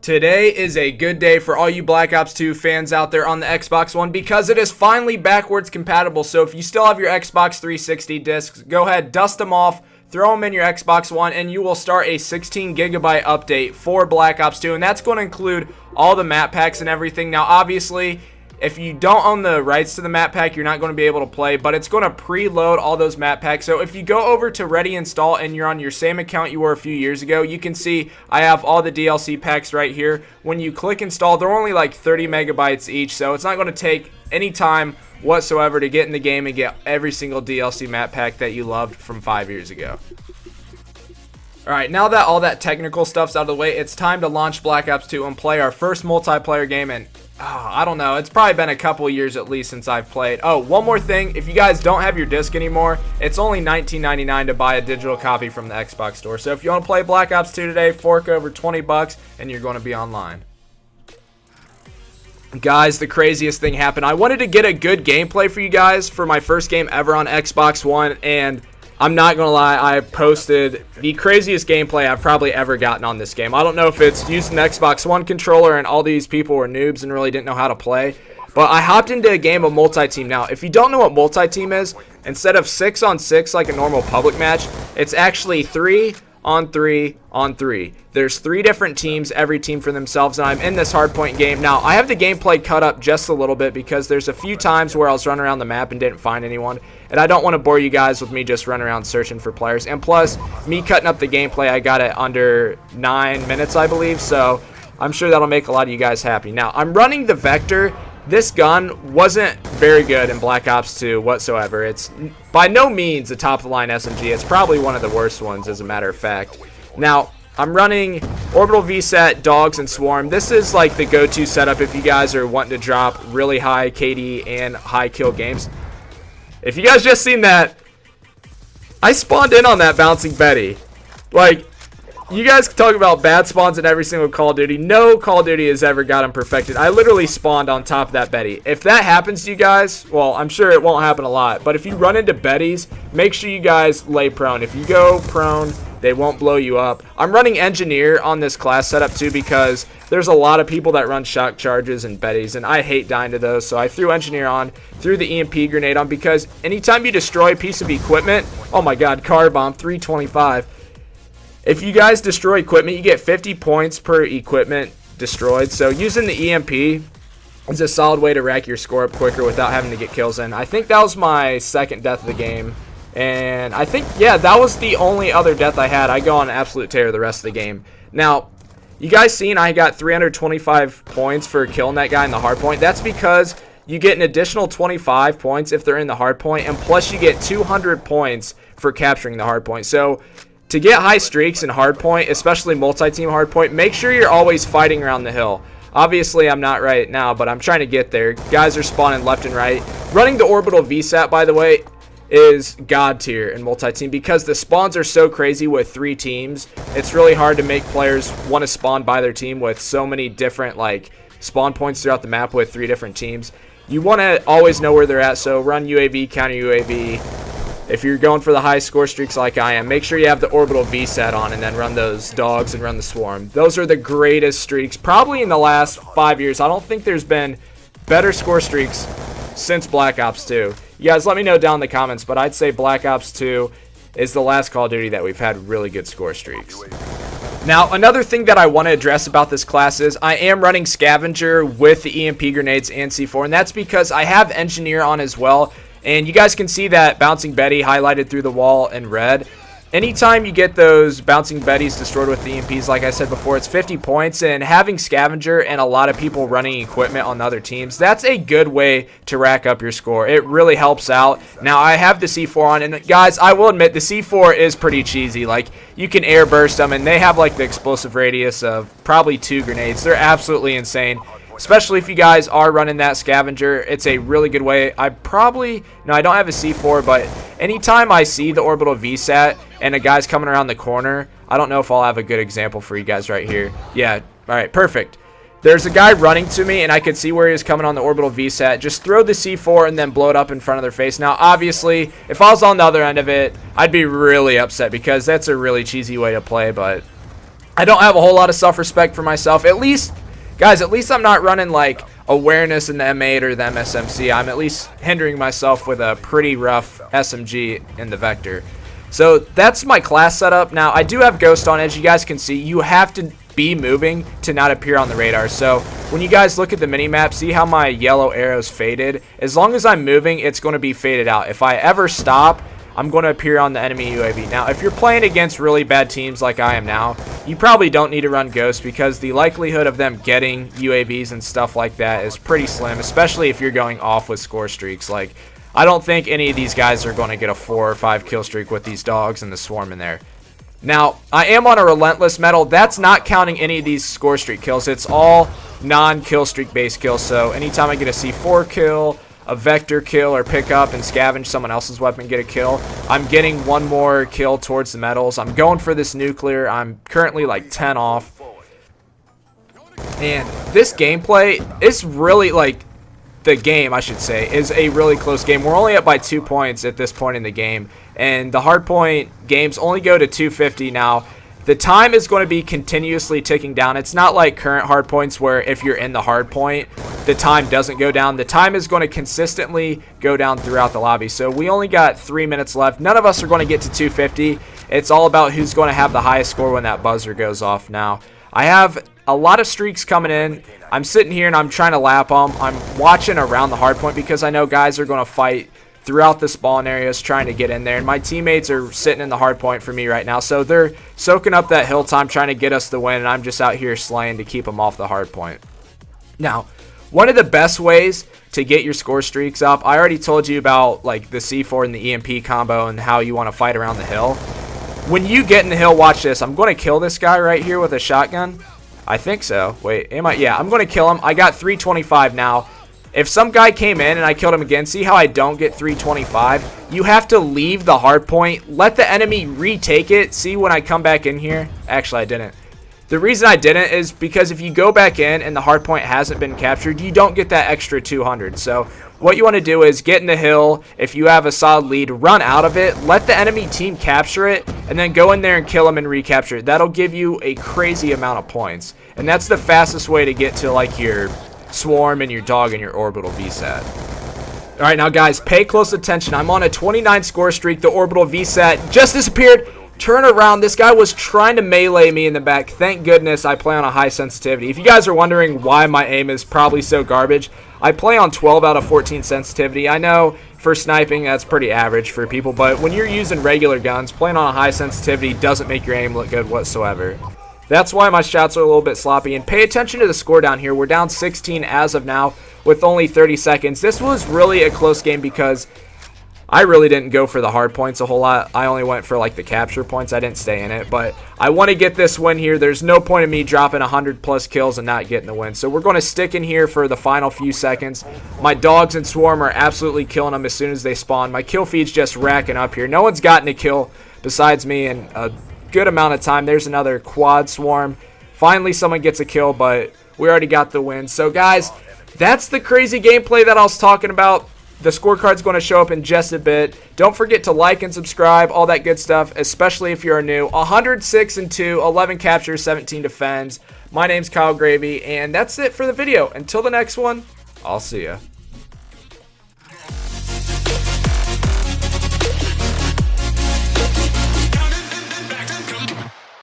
Today is a good day for all you Black Ops 2 fans out there on the Xbox One because it is finally backwards compatible. So if you still have your Xbox 360 discs, go ahead, dust them off, throw them in your Xbox One, and you will start a 16 gigabyte update for Black Ops 2. And that's going to include all the map packs and everything. Now, obviously, if you don't own the rights to the map pack, you're not going to be able to play, but it's going to preload all those map packs. So if you go over to Ready Install and you're on your same account you were a few years ago, you can see I have all the DLC packs right here. When you click install, they're only like 30 megabytes each, so it's not going to take any time whatsoever to get in the game and get every single DLC map pack that you loved from 5 years ago. Alright, now that all that technical stuff's out of the way, it's time to launch Black Ops 2 and play our first multiplayer game. And I don't know, it's probably been a couple years at least since I've played. Oh, one more thing, if you guys don't have your disc anymore, it's only $19.99 to buy a digital copy from the Xbox store. So if you want to play Black Ops 2 today, fork over 20 bucks and you're going to be online. Guys, the craziest thing happened. I wanted to get a good gameplay for you guys for my first game ever on Xbox One, and I'm not going to lie, I posted the craziest gameplay I've probably ever gotten on this game. I don't know if it's using the Xbox One controller and all these people were noobs and really didn't know how to play, but I hopped into a game of multi-team. Now, if you don't know what multi-team is, instead of 6-on-6 like a normal public match, it's actually 3-on-3-on-3. There's 3 different teams, every team for themselves, and I'm in this hardpoint game. Now, I have the gameplay cut up just a little bit because there's a few times where I was running around the map and didn't find anyone, and I don't want to bore you guys with me just running around searching for players. And plus, me cutting up the gameplay, I got it under 9 minutes, I believe, so I'm sure that'll make a lot of you guys happy. Now, I'm running the Vector. This gun wasn't very good in Black Ops 2 whatsoever. It's by no means a top-of-the-line SMG. It's probably one of the worst ones, as a matter of fact. Now, I'm running Orbital VSAT, Dogs, and Swarm. This is like the go-to setup if you guys are wanting to drop really high KD and high kill games. If you guys just seen that, I spawned in on that Bouncing Betty. Like, you guys talk about bad spawns in every single Call of Duty. No Call of Duty has ever got them perfected. I literally spawned on top of that Betty. If that happens to you guys, well, I'm sure it won't happen a lot. But if you run into Bettys, make sure you guys lay prone. If you go prone, they won't blow you up. I'm running Engineer on this class setup too because there's a lot of people that run shock charges and Bettys, and I hate dying to those. So I threw Engineer on, threw the EMP grenade on because anytime you destroy a piece of equipment, oh my god, car bomb, 325. If you guys destroy equipment, you get 50 points per equipment destroyed. So using the EMP is a solid way to rack your score up quicker without having to get kills in. I think that was my second death of the game. And I think, yeah, that was the only other death I had. I go on absolute tear the rest of the game. Now, you guys seen I got 325 points for killing that guy in the hardpoint. That's because you get an additional 25 points if they're in the hardpoint. And plus you get 200 points for capturing the hardpoint. So to get high streaks in hardpoint, especially multi-team hardpoint, make sure you're always fighting around the hill. Obviously, I'm not right now, but I'm trying to get there. Guys are spawning left and right. Running the Orbital VSAT, by the way, is god tier in multi-team because the spawns are so crazy with 3 teams. It's really hard to make players want to spawn by their team with so many different like spawn points throughout the map with 3 different teams. You want to always know where they're at, so run UAV, counter UAV. If you're going for the high score streaks like I am, make sure you have the Orbital VSAT on and then run those Dogs and run the Swarm. Those are the greatest streaks probably in the last 5 years. I don't think there's been better score streaks since Black Ops 2. You guys let me know down in the comments, but I'd say Black Ops 2 is the last Call of Duty that we've had really good score streaks. Now, another thing that I want to address about this class is I am running Scavenger with the EMP grenades and C4, and that's because I have Engineer on as well. And you guys can see that Bouncing Betty highlighted through the wall in red. Anytime you get those Bouncing Bettys destroyed with the EMPs, like I said before, it's 50 points. And having Scavenger and a lot of people running equipment on the other teams, that's a good way to rack up your score. It really helps out. Now, I have the C4 on, and guys, I will admit the C4 is pretty cheesy. Like, you can air burst them, and they have like the explosive radius of probably 2 grenades. They're absolutely insane. Especially if you guys are running that Scavenger, it's a really good way. I don't have a C4, but anytime I see the Orbital VSAT and a guy's coming around the corner, I don't know if I'll have a good example for you guys right here. Yeah, all right, perfect. There's a guy running to me, and I could see where he was coming on the Orbital VSAT. Just throw the C4 and then blow it up in front of their face. Now, obviously, if I was on the other end of it, I'd be really upset because that's a really cheesy way to play, but I don't have a whole lot of self-respect for myself. At least, guys, at least I'm not running like awareness in the M8 or the MSMC. I'm at least hindering myself with a pretty rough SMG in the Vector. So that's my class setup. Now, I do have Ghost on. As you guys can see, you have to be moving to not appear on the radar. So when you guys look at the minimap, see how my yellow arrow's faded? As long as I'm moving, it's going to be faded out. If I ever stop, I'm going to appear on the enemy UAV. Now, if you're playing against really bad teams like I am now, you probably don't need to run Ghost because the likelihood of them getting UAVs and stuff like that is pretty slim, especially if you're going off with score streaks. Like, I don't think any of these guys are going to get a 4 or 5 kill streak with these dogs and the swarm in there. Now, I am on a Relentless medal. That's not counting any of these score streak kills. It's all non-kill streak based kills. So anytime I get a C4 kill, a Vector kill, or pick up and scavenge someone else's weapon, get a kill, I'm getting one more kill towards the medals. I'm going for this nuclear. I'm currently like 10 off. And this gameplay is really like, the game, I should say, is a really close game. We're only up by 2 points at this point in the game, and the hardpoint games only go to 250 now. The time is going to be continuously ticking down. It's not like current hardpoints where if you're in the hardpoint, the time doesn't go down. The time is going to consistently go down throughout the lobby. So we only got 3 minutes left. None of us are going to get to 250. It's all about who's going to have the highest score when that buzzer goes off. Now, I have a lot of streaks coming in. I'm sitting here and I'm trying to lap them. I'm watching around the hardpoint because I know guys are going to fight throughout the spawn areas trying to get in there. And my teammates are sitting in the hardpoint for me right now. So they're soaking up that hill time trying to get us the win. And I'm just out here slaying to keep them off the hardpoint. Now, one of the best ways to get your score streaks up, I already told you about like the C4 and the EMP combo and how you want to fight around the hill. When you get in the hill, watch this. I'm going to kill this guy right here with a shotgun. I think so. Wait, am I? Yeah, I'm going to kill him. I got 325 now. If some guy came in and I killed him again, see how I don't get 325? You have to leave the hard point. Let the enemy retake it. See when I come back in here? Actually, I didn't. The reason I didn't is because if you go back in and the hard point hasn't been captured, you don't get that extra 200. So what you want to do is get in the hill. If you have a solid lead, run out of it. Let the enemy team capture it, and then go in there and kill them and recapture it. That'll give you a crazy amount of points. And that's the fastest way to get to like your swarm and your dog and your orbital VSAT. All right, now guys, pay close attention. I'm on a 29 score streak. The orbital VSAT just disappeared. Turn around. This guy was trying to melee me in the back. Thank goodness I play on a high sensitivity. If you guys are wondering why my aim is probably so garbage, I play on 12 out of 14 sensitivity. I know for sniping that's pretty average for people, but when you're using regular guns, playing on a high sensitivity doesn't make your aim look good whatsoever. That's why my shots are a little bit sloppy. And pay attention to the score down here. We're down 16 as of now with only 30 seconds. This was really a close game because I really didn't go for the hard points a whole lot. I only went for like the capture points. I didn't stay in it, but I want to get this win here. There's no point in me dropping 100 plus kills and not getting the win. So we're going to stick in here for the final few seconds. My dogs and swarm are absolutely killing them as soon as they spawn. My kill feed's just racking up here. No one's gotten a kill besides me in a good amount of time. There's another quad swarm. Finally someone gets a kill, but we already got the win. So guys, that's the crazy gameplay that I was talking about. The scorecard's going to show up in just a bit. Don't forget to like and subscribe, all that good stuff, especially if you're new. 106-2, 11 captures, 17 defends. My name's Kyle Gravy, and that's it for the video. Until the next one, I'll see ya.